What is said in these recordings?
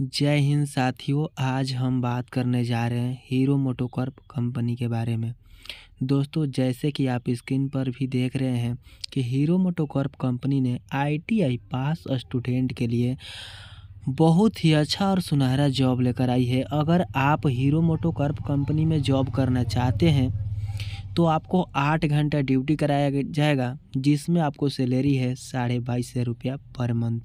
जय हिंद साथियों। आज हम बात करने जा रहे हैं हीरो मोटोकॉर्प कंपनी के बारे में। दोस्तों, जैसे कि आप स्क्रीन पर भी देख रहे हैं कि हीरो मोटोकॉर्प कंपनी ने आईटीआई पास स्टूडेंट के लिए बहुत ही अच्छा और सुनहरा जॉब लेकर आई है। अगर आप हीरो मोटोकॉर्प कंपनी में जॉब करना चाहते हैं तो आपको 8 घंटा ड्यूटी कराया जाएगा, जिसमें आपको सैलरी है 22,500 रुपया पर मंथ।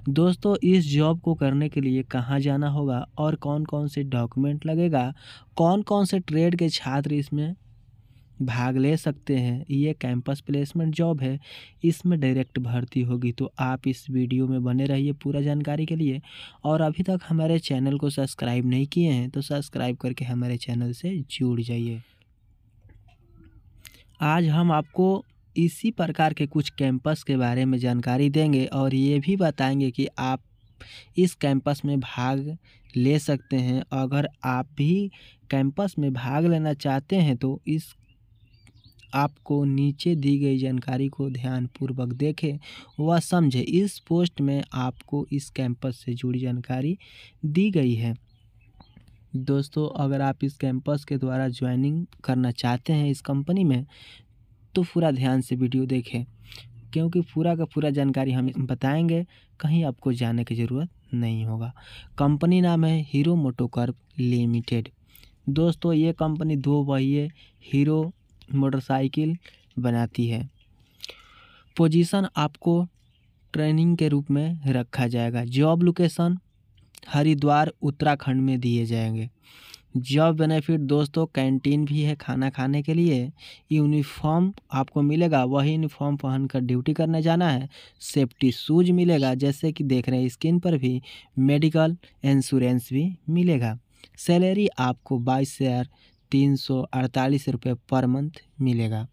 दोस्तों, इस जॉब को करने के लिए कहाँ जाना होगा और कौन कौन से डॉक्यूमेंट लगेगा, कौन कौन से ट्रेड के छात्र इसमें भाग ले सकते हैं, ये कैंपस प्लेसमेंट जॉब है, इसमें डायरेक्ट भर्ती होगी। तो आप इस वीडियो में बने रहिए पूरा जानकारी के लिए। और अभी तक हमारे चैनल को सब्सक्राइब नहीं किए हैं तो सब्सक्राइब करके हमारे चैनल से जुड़ जाइए। आज हम आपको इसी प्रकार के कुछ कैंपस के बारे में जानकारी देंगे और ये भी बताएंगे कि आप इस कैंपस में भाग ले सकते हैं। अगर आप भी कैंपस में भाग लेना चाहते हैं तो इस आपको नीचे दी गई जानकारी को ध्यानपूर्वक देखें व समझें। इस पोस्ट में आपको इस कैंपस से जुड़ी जानकारी दी गई है। दोस्तों, अगर आप इस कैंपस के द्वारा ज्वाइनिंग करना चाहते हैं इस कंपनी में तो पूरा ध्यान से वीडियो देखें, क्योंकि पूरा का पूरा जानकारी हम बताएंगे, कहीं आपको जाने की ज़रूरत नहीं होगा। कंपनी नाम है हीरो मोटोकॉर्प लिमिटेड। दोस्तों, ये कंपनी 2 पहिए हीरो मोटरसाइकिल बनाती है। पोजीशन आपको ट्रेनिंग के रूप में रखा जाएगा। जॉब लोकेशन हरिद्वार उत्तराखंड में दिए जाएंगे। जॉब बेनिफिट दोस्तों, कैंटीन भी है खाना खाने के लिए। यूनिफॉर्म आपको मिलेगा, वही यूनिफॉर्म पहनकर ड्यूटी करने जाना है। सेफ्टी शूज मिलेगा, जैसे कि देख रहे हैं स्क्रीन पर भी। मेडिकल इंश्योरेंस भी मिलेगा। सैलरी आपको 22,348 रुपये पर मंथ मिलेगा।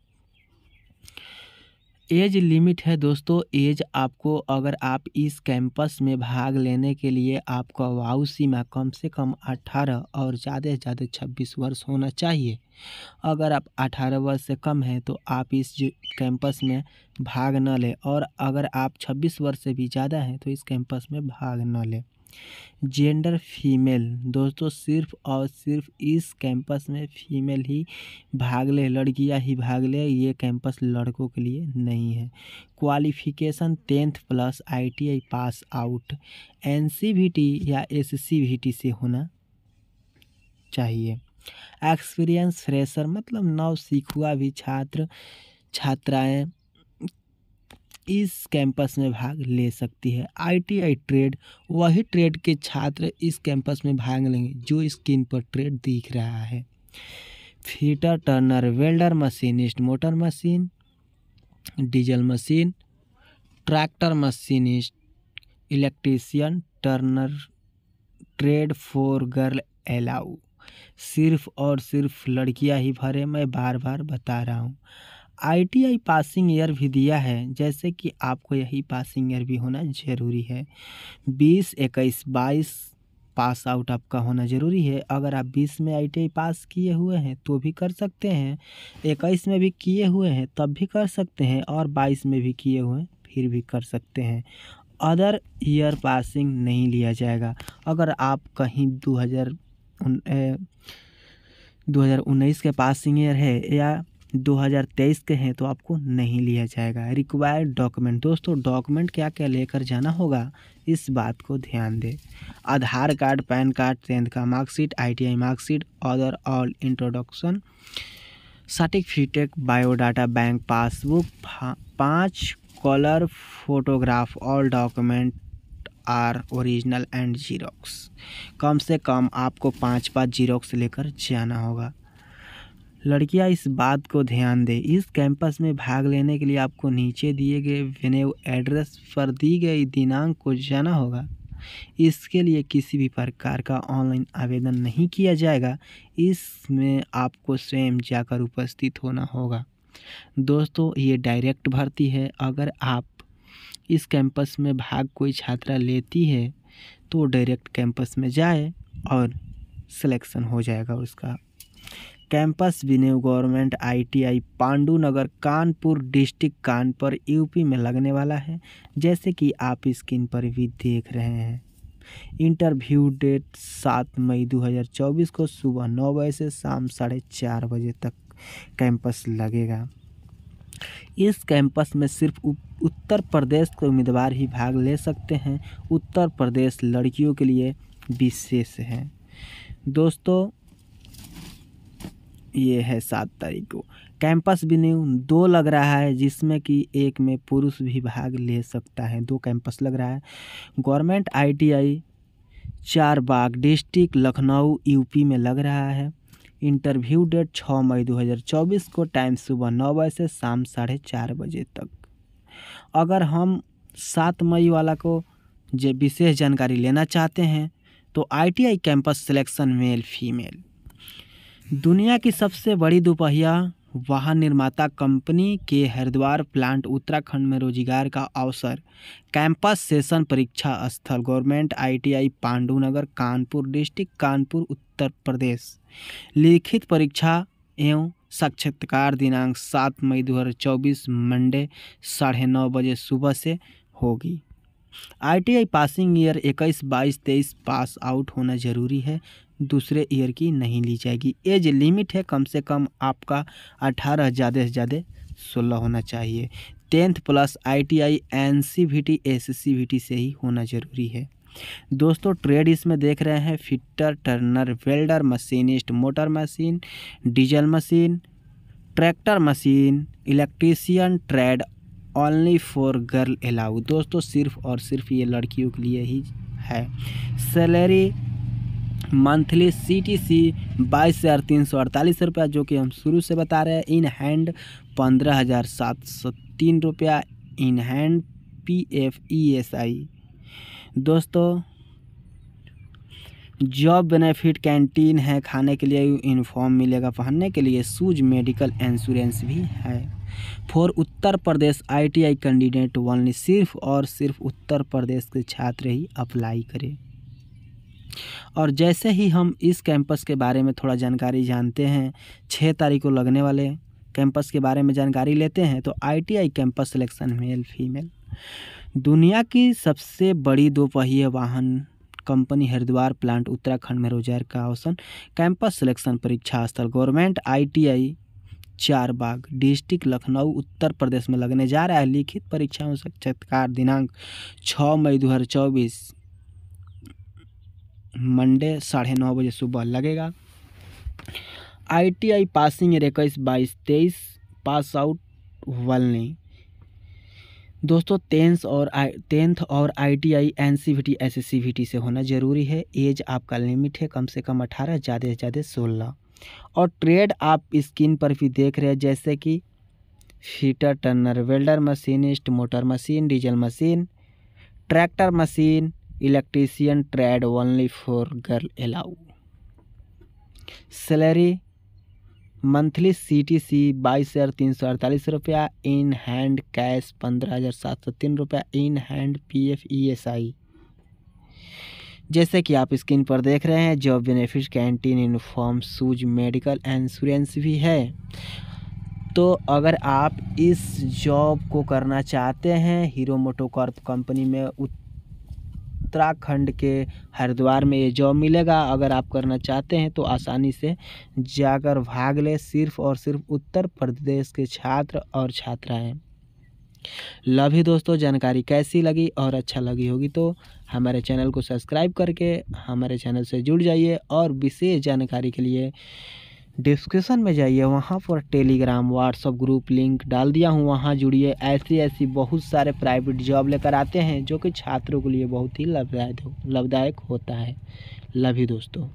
एज लिमिट है दोस्तों, एज आपको, अगर आप इस कैंपस में भाग लेने के लिए आपका आयु सीमा कम से कम 18 और ज़्यादा से ज़्यादा 26 वर्ष होना चाहिए। अगर आप 18 वर्ष से कम हैं तो आप इस कैंपस में भाग न लें, और अगर आप 26 वर्ष से भी ज़्यादा हैं तो इस कैंपस में भाग न लें। जेंडर फीमेल दोस्तों, सिर्फ और सिर्फ इस कैंपस में फीमेल ही भाग ले, लड़कियां ही भाग ले। ये कैंपस लड़कों के लिए नहीं है। Qualification 10th plus ITI pass out NCVT या एससीवीटी से होना चाहिए। एक्सपीरियंस फ्रेशर मतलब नव सीखुआ भी छात्र छात्राएं इस कैंपस में भाग ले सकती है। आईटीआई ट्रेड, वही ट्रेड के छात्र इस कैंपस में भाग लेंगे जो स्क्रीन पर ट्रेड दिख रहा है। Fitter Turner, welder, machinist, motor machine, diesel machine, tractor machinist, electrician, Turner trade for girl allow. सिर्फ और सिर्फ लड़कियां ही भरे, मैं बार बार बता रहा हूँ। आईटीआई पासिंग ईयर भी दिया है, जैसे कि आपको यही पासिंग ईयर भी होना ज़रूरी है। 20, 21, 22 पास आउट आपका होना ज़रूरी है। अगर आप 20 में आईटीआई पास किए हुए हैं तो भी कर सकते हैं, 21 में भी किए हुए हैं तब भी कर सकते हैं, और 22 में भी किए हुए हैं फिर भी कर सकते हैं। अदर ईयर पासिंग नहीं लिया जाएगा। अगर आप कहीं 2019 के पासिंग ईयर है या 2023 के हैं तो आपको नहीं लिया जाएगा। रिक्वायर्ड डॉक्यूमेंट दोस्तों, डॉक्यूमेंट क्या क्या लेकर जाना होगा इस बात को ध्यान दें। आधार कार्ड, पैन कार्ड, 10th का marksheet, ITI marksheet, other all introduction certificate, biodata, bank passbook, 5 colour photograph, all document are original and xerox. कम से कम आपको 5 जीरोक्स लेकर जाना होगा। लड़कियां इस बात को ध्यान दें, इस कैंपस में भाग लेने के लिए आपको नीचे दिए गए वेन्यू एड्रेस पर दी गई दिनांक को जाना होगा। इसके लिए किसी भी प्रकार का ऑनलाइन आवेदन नहीं किया जाएगा, इसमें आपको स्वयं जाकर उपस्थित होना होगा। दोस्तों, ये डायरेक्ट भर्ती है। अगर आप इस कैंपस में भाग कोई छात्रा लेती है तो डायरेक्ट कैंपस में जाए और सिलेक्शन हो जाएगा उसका। कैंपस विन्यू गवर्नमेंट आईटीआई पांडु नगर, कानपुर डिस्ट्रिक्ट, कानपुर यूपी में लगने वाला है, जैसे कि आप स्क्रीन पर भी देख रहे हैं। इंटरव्यू डेट 7 मई 2024 को सुबह 9 बजे से शाम 4:30 बजे तक कैंपस लगेगा। इस कैंपस में सिर्फ उत्तर प्रदेश के उम्मीदवार ही भाग ले सकते हैं। उत्तर प्रदेश लड़कियों के लिए विशेष है। दोस्तों ये है 7 तारीख को। कैंपस भी न्यू 2 लग रहा है, जिसमें कि एक में पुरुष भी भाग ले सकता है। 2 कैंपस लग रहा है। Government ITI Charbagh district Lucknow UP में लग रहा है। इंटरव्यू डेट 6 मई 2024 को, टाइम सुबह 9 बजे से शाम 4:30 बजे तक। अगर हम 7 मई वाला को जो विशेष जानकारी लेना चाहते हैं तो ITI campus selection male female. दुनिया की सबसे बड़ी दोपहिया वाहन निर्माता कंपनी के हरिद्वार प्लांट उत्तराखंड में रोजगार का अवसर। कैंपस सेशन परीक्षा स्थल government ITI Pandunagar Kanpur district Kanpur Uttar Pradesh. लिखित परीक्षा एवं साक्षात्कार दिनांक 7 मई 2024 मंडे 9:30 बजे सुबह से होगी। ITI passing year 21, 22, 23 pass out होना जरूरी है। दूसरे ईयर की नहीं ली जाएगी। एज लिमिट है कम से कम आपका 18, ज़्यादा से ज़्यादा 16 होना चाहिए। 10th plus ITI NCVT SCVT से ही होना ज़रूरी है। दोस्तों ट्रेड इसमें देख रहे हैं fitter, Turner, welder, machinist, motor machine, diesel machine, tractor machine, electrician trade only for girl allow. दोस्तों सिर्फ और सिर्फ ये लड़कियों के लिए ही है। सैलरी मंथली CTC 22,348 रुपया, जो कि हम शुरू से बता रहे हैं। इन हैंड 15,703 रुपया इन हैंड PF ESI। दोस्तों जॉब बेनिफिट कैंटीन है, खाने के लिए यूनिफॉर्म मिलेगा, पहनने के लिए शूज, मेडिकल इंश्योरेंस भी है। For Uttar Pradesh ITI candidate only, सिर्फ और सिर्फ उत्तर प्रदेश के छात्र ही अप्लाई करें। और जैसे ही हम इस कैंपस के बारे में थोड़ा जानकारी जानते हैं, 6 तारीख को लगने वाले कैंपस के बारे में जानकारी लेते हैं। तो ITI campus selection male female. दुनिया की सबसे बड़ी दोपहिया वाहन कंपनी हरिद्वार प्लांट उत्तराखंड में रोजगार का अवसर। कैंपस सिलेक्शन परीक्षा स्थल government ITI Charbagh district Lucknow Uttar Pradesh में लगने जा रहा है। लिखित परीक्षा में साक्षात्कार दिनांक 6 मई 2024 मंडे 9:30 बजे सुबह लगेगा। ITI पासिंग 21, 22, 23 पास आउट वाले। दोस्तों 10th और ITI NCVT SCVT से होना ज़रूरी है। एज आपका लिमिट है कम से कम 18, ज़्यादा से ज़्यादा 16। और ट्रेड आप स्क्रीन पर भी देख रहे हैं, जैसे कि fitter, Turner, welder, machinist, motor machine, diesel machine, tractor machine, electrician trade only for girl allow. Salary monthly CTC 22,348 रुपया इन हैंड कैश 15,703 रुपया इन हैंड PF ESI। जैसे कि आप स्क्रीन पर देख रहे हैं, job benefit canteen, uniform, shoes, medical insurance भी है। तो अगर आप इस जॉब को करना चाहते हैं, हीरो मोटोकॉर्प कंपनी में उत्तराखंड के हरिद्वार में ये जॉब मिलेगा। अगर आप करना चाहते हैं तो आसानी से जाकर भाग ले। सिर्फ और सिर्फ उत्तर प्रदेश के छात्र और छात्राएं। लव दोस्तों, जानकारी कैसी लगी और अच्छा लगी होगी तो हमारे चैनल को सब्सक्राइब करके हमारे चैनल से जुड़ जाइए। और विशेष जानकारी के लिए डिस्क्रिप्शन में जाइए, वहाँ पर टेलीग्राम, व्हाट्सअप ग्रुप लिंक डाल दिया हूँ, वहाँ जुड़िए। ऐसी बहुत सारे प्राइवेट जॉब लेकर आते हैं जो कि छात्रों के लिए बहुत ही लाभदायक होता है। लव यू दोस्तों।